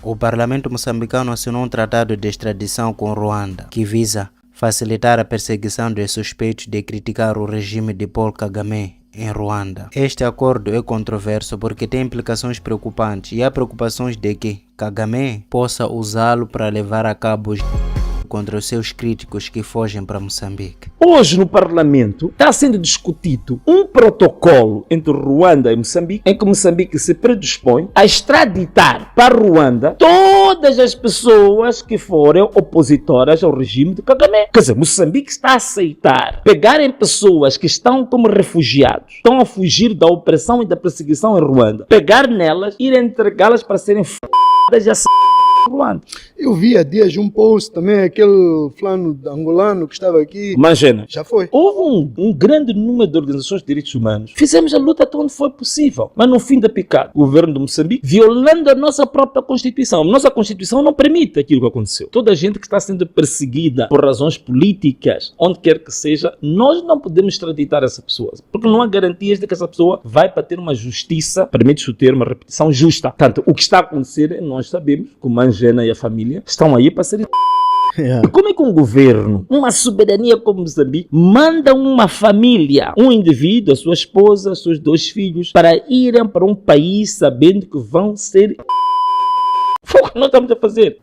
O parlamento moçambicano assinou um tratado de extradição com Ruanda, que visa facilitar a perseguição dos suspeitos de criticar o regime de Paul Kagame em Ruanda. Este acordo é controverso porque tem implicações preocupantes e há preocupações de que Kagame possa usá-lo para levar a cabo contra os seus críticos que fogem para Moçambique. Hoje no Parlamento está sendo discutido um protocolo entre Ruanda e Moçambique, em que Moçambique se predispõe a extraditar para Ruanda todas as pessoas que forem opositoras ao regime de Kagame. Quer dizer, Moçambique está a aceitar pegarem pessoas que estão como refugiados, estão a fugir da opressão e da perseguição em Ruanda, pegar nelas e entregá-las para serem f***das e Ruanda. Eu vi há dias um post também, aquele fulano angolano que estava aqui. Mangena. Já foi. Houve um grande número de organizações de direitos humanos. Fizemos a luta até onde foi possível. Mas no fim da picada, o governo de Moçambique, violando a nossa própria Constituição. A nossa Constituição não permite aquilo que aconteceu. Toda a gente que está sendo perseguida por razões políticas, onde quer que seja, nós não podemos extraditar essa pessoa. Porque não há garantias de que essa pessoa vai para ter uma justiça, permite-se o termo, uma repetição justa. Portanto, o que está a acontecer, nós sabemos que o Mangena e a família estão aí para serem... Como é que um governo, uma soberania como Moçambique, manda uma família, um indivíduo, a sua esposa, seus 2 filhos, para irem para um país sabendo que vão ser... O que nós estamos a fazer?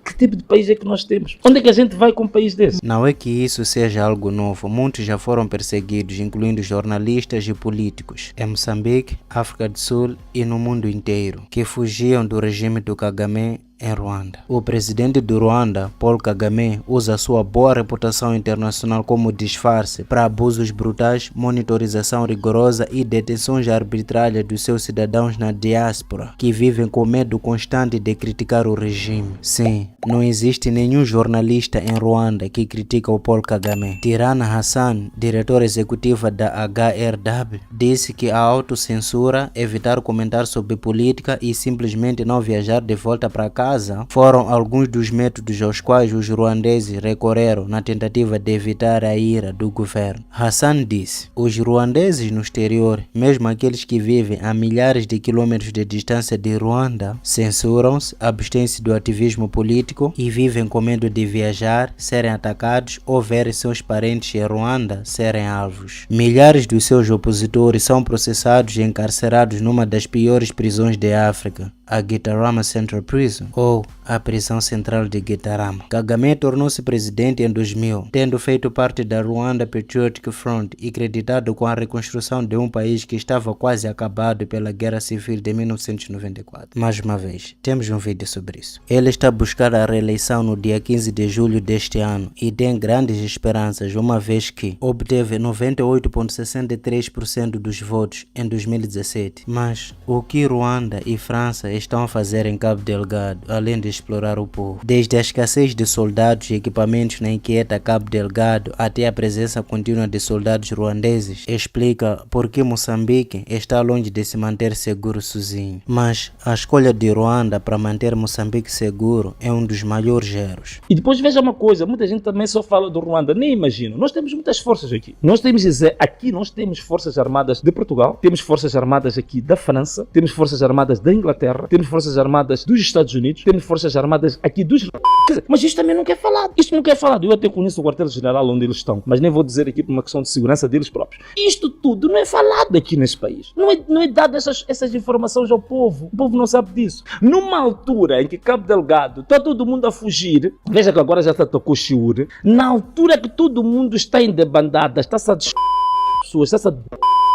Que tipo de país é que nós temos? Onde é que a gente vai com um país desse? Não é que isso seja algo novo. Muitos já foram perseguidos, incluindo jornalistas e políticos, em Moçambique, África do Sul e no mundo inteiro, que fugiam do regime do Kagame em Ruanda. O presidente do Ruanda, Paul Kagame, usa sua boa reputação internacional como disfarce para abusos brutais, monitorização rigorosa e detenções arbitrárias dos seus cidadãos na diáspora, que vivem com medo constante de criticar o regime. Sim, não existe nenhum jornalista em Ruanda que critica o Paul Kagame. Tirana Hassan, diretora executiva da HRW, disse que a autocensura, evitar comentar sobre política e simplesmente não viajar de volta para casa foram alguns dos métodos aos quais os ruandeses recorreram na tentativa de evitar a ira do governo. Hassan disse: os ruandeses no exterior, mesmo aqueles que vivem a milhares de quilômetros de distância de Ruanda, censuram-se, abstêm-se do ativismo político e vivem com medo de viajar, serem atacados ou verem seus parentes em Ruanda serem alvos. Milhares dos seus opositores são processados e encarcerados numa das piores prisões de África, a Gitarama Central Prison, ou a prisão central de Gitarama. Kagame tornou-se presidente em 2000, tendo feito parte da Rwanda Patriotic Front e creditado com a reconstrução de um país que estava quase acabado pela Guerra Civil de 1994. Mais uma vez, temos um vídeo sobre isso. Ele está a buscar a reeleição no dia 15 de julho deste ano e tem grandes esperanças, uma vez que obteve 98,63% dos votos em 2017. Mas o que Ruanda e França estão a fazer em Cabo Delgado, além de explorar o povo? Desde a escassez de soldados e equipamentos na inquieta Cabo Delgado até a presença contínua de soldados ruandeses, explica por que Moçambique está longe de se manter seguro sozinho. Mas a escolha de Ruanda para manter Moçambique seguro é um dos maiores erros. E depois veja uma coisa, muita gente também só fala do Ruanda, nem imagina. Nós temos muitas forças aqui. Nós temos forças armadas de Portugal, temos forças armadas aqui da França, temos forças armadas da Inglaterra, temos forças armadas dos Estados Unidos, temos forças armadas aqui dos... Mas isto também não quer falar. Isto não quer falar. Eu até conheço o quartel-general onde eles estão, mas nem vou dizer aqui por uma questão de segurança deles próprios. Isto tudo não é falado aqui nesse país. Não é dado essas informações ao povo. O povo não sabe disso. Numa altura em que Cabo Delgado está todo mundo a fugir, veja que agora já está tocou Chiure, na altura que todo mundo está em debandada, está-se a pessoas, está-se a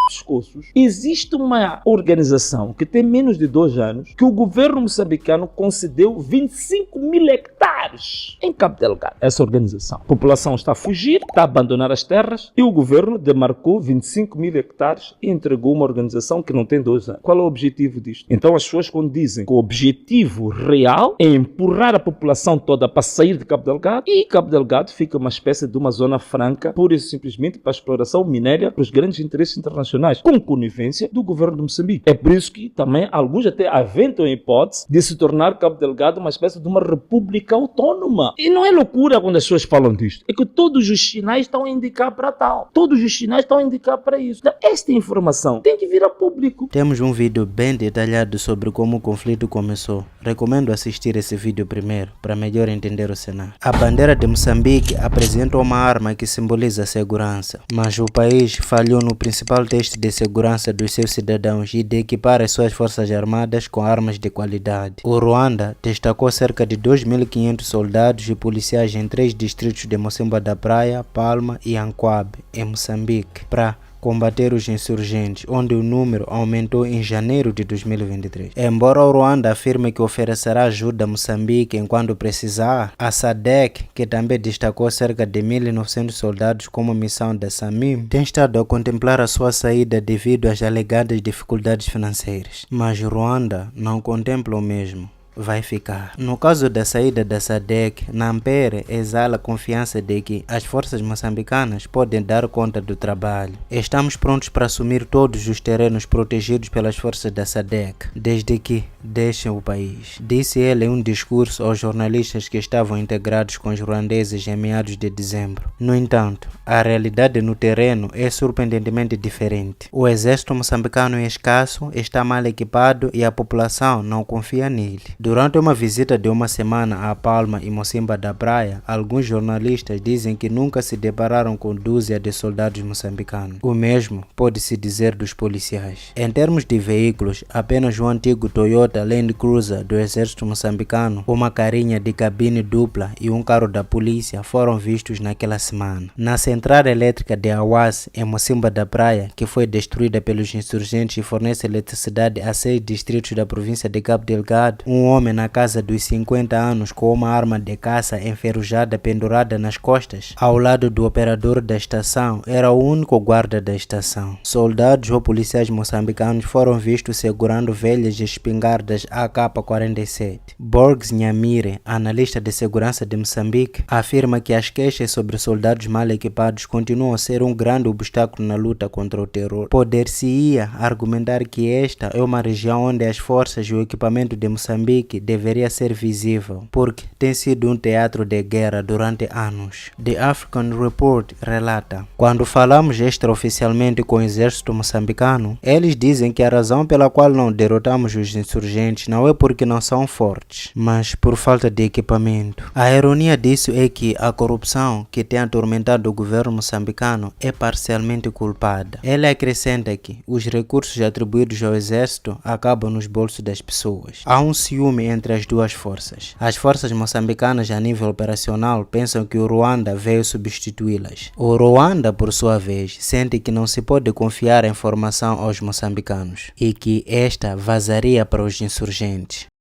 pescoços, existe uma organização que tem menos de 2 anos que o governo moçambicano concedeu 25 mil hectares em Cabo Delgado. Essa organização. A população está a fugir, está a abandonar as terras e o governo demarcou 25 mil hectares e entregou uma organização que não tem 2 anos. Qual é o objetivo disto? Então as pessoas quando dizem que o objetivo real é empurrar a população toda para sair de Cabo Delgado e Cabo Delgado fica uma espécie de uma zona franca, pura e simplesmente para a exploração minéria para os grandes interesses internacionais. internacionais com conivência do governo de Moçambique. É por isso que também alguns até aventam a hipótese de se tornar Cabo Delgado uma espécie de uma república autônoma. E não é loucura quando as pessoas falam disto. É que todos os sinais estão a indicar para tal. Todos os sinais estão a indicar para isso. Então, esta informação tem que vir a público. Temos um vídeo bem detalhado sobre como o conflito começou. Recomendo assistir esse vídeo primeiro, para melhor entender o cenário. A bandeira de Moçambique apresenta uma arma que simboliza a segurança, mas o país falhou no principal teste de segurança dos seus cidadãos e de equipar as suas forças armadas com armas de qualidade. O Ruanda destacou cerca de 2.500 soldados e policiais em 3 distritos de Mocimboa da Praia, Palma e Ankwabe, em Moçambique, para combater os insurgentes, onde o número aumentou em janeiro de 2023. Embora o Ruanda afirme que oferecerá ajuda a Moçambique enquanto precisar, a SADC, que também destacou cerca de 1.900 soldados como missão da SAMIM, tem estado a contemplar a sua saída devido às alegadas dificuldades financeiras. Mas o Ruanda não contempla o mesmo. Vai ficar. No caso da saída da SADC, Nampere exala a confiança de que as forças moçambicanas podem dar conta do trabalho. Estamos prontos para assumir todos os terrenos protegidos pelas forças da SADC, desde que deixem o país, disse ele em um discurso aos jornalistas que estavam integrados com os ruandeses em meados de dezembro. No entanto, a realidade no terreno é surpreendentemente diferente. O exército moçambicano é escasso, está mal equipado e a população não confia nele. Durante uma visita de uma semana a Palma e Mocimboa da Praia, alguns jornalistas dizem que nunca se depararam com dúzia de soldados moçambicanos. O mesmo pode-se dizer dos policiais. Em termos de veículos, apenas o antigo Toyota Land Cruiser do exército moçambicano, uma carinha de cabine dupla e um carro da polícia foram vistos naquela semana. Na central elétrica de Awas, em Mocimboa da Praia, que foi destruída pelos insurgentes e fornece eletricidade a 6 distritos da província de Cabo Delgado, um homem na casa dos 50 anos com uma arma de caça enferrujada pendurada nas costas, ao lado do operador da estação, era o único guarda da estação. Soldados ou policiais moçambicanos foram vistos segurando velhas espingardas AK-47. Borges Nyamire, analista de segurança de Moçambique, afirma que as queixas sobre soldados mal equipados continuam a ser um grande obstáculo na luta contra o terror. Poder-se-ia argumentar que esta é uma região onde as forças e o equipamento de Moçambique deveria ser visível, porque tem sido um teatro de guerra durante anos. The African Report relata: quando falamos extraoficialmente com o exército moçambicano, eles dizem que a razão pela qual não derrotamos os insurgentes não é porque não são fortes, mas por falta de equipamento. A ironia disso é que a corrupção que tem atormentado o governo moçambicano é parcialmente culpada. Ela acrescenta que os recursos atribuídos ao exército acabam nos bolsos das pessoas. Há um ciúme entre as duas forças. As forças moçambicanas a nível operacional pensam que o Ruanda veio substituí-las. O Ruanda, por sua vez, sente que não se pode confiar a informação aos moçambicanos e que esta vazaria para os insurgentes.